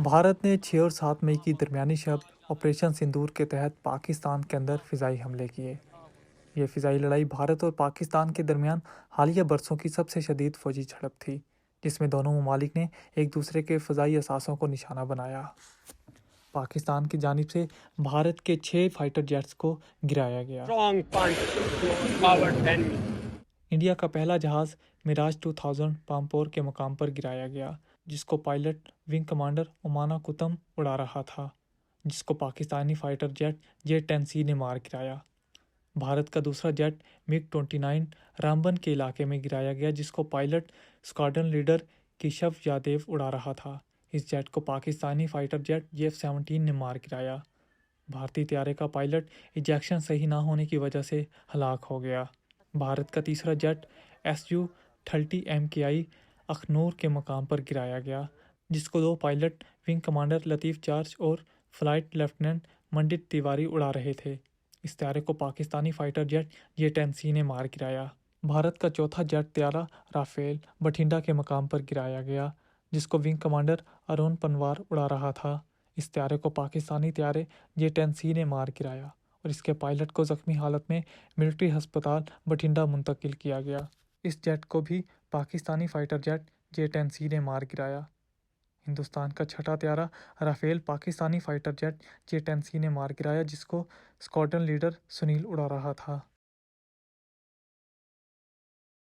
بھارت نے 6 اور 7 مئی کی درمیانی شب آپریشن سندور کے تحت پاکستان کے اندر فضائی حملے کیے۔ یہ فضائی لڑائی بھارت اور پاکستان کے درمیان حالیہ برسوں کی سب سے شدید فوجی جھڑپ تھی، جس میں دونوں ممالک نے ایک دوسرے کے فضائی اثاثوں کو نشانہ بنایا۔ پاکستان کی جانب سے بھارت کے 6 فائٹر جیٹس کو گرایا گیا۔ انڈیا کا پہلا جہاز میراج 2000 پامپور کے مقام پر گرایا گیا، جس کو پائلٹ ونگ کمانڈر امانا کتم اڑا رہا تھا، جس کو پاکستانی فائٹر جیٹ J-10C نے مار گرایا۔ بھارت کا دوسرا جیٹ MiG-29 رامبن کے علاقے میں گرایا گیا، جس کو pilot squadron leader Keshav Yadav اڑا رہا تھا۔ اس جیٹ کو پاکستانی فائٹر جیٹ JF-17 نے مار گرایا۔ بھارتی طیارے کا پائلٹ ایجیکشن صحیح نہ ہونے کی وجہ سے ہلاک ہو گیا۔ بھارت کا تیسرا جیٹ Su-30 MKI اخنور کے مقام پر گرایا گیا، جس کو 2 پائلٹ ونگ کمانڈر لطیف جارج اور فلائٹ لیفٹیننٹ منڈت تیواری اڑا رہے تھے۔ اس طیارے کو پاکستانی فائٹر جیٹ J-10C نے مار گرایا۔ بھارت کا چوتھا جیٹ طیارہ رافیل بٹھنڈا کے مقام پر گرایا گیا، جس کو ونگ کمانڈر ارون پنوار اڑا رہا تھا۔ اس طیارے کو پاکستانی طیارے J-10C نے مار گرایا اور اس کے پائلٹ کو زخمی حالت میں ملٹری ہسپتال بٹھنڈا منتقل کیا گیا۔ اس جیٹ کو بھی پاکستانی فائٹر جیٹ J-10C نے مار گرایا۔ ہندوستان کا چھٹا طیارہ Rafale Pakistani fighter jet J-10C نے مار گرایا، جس کو اسکواڈرن لیڈر سنیل اڑا رہا تھا۔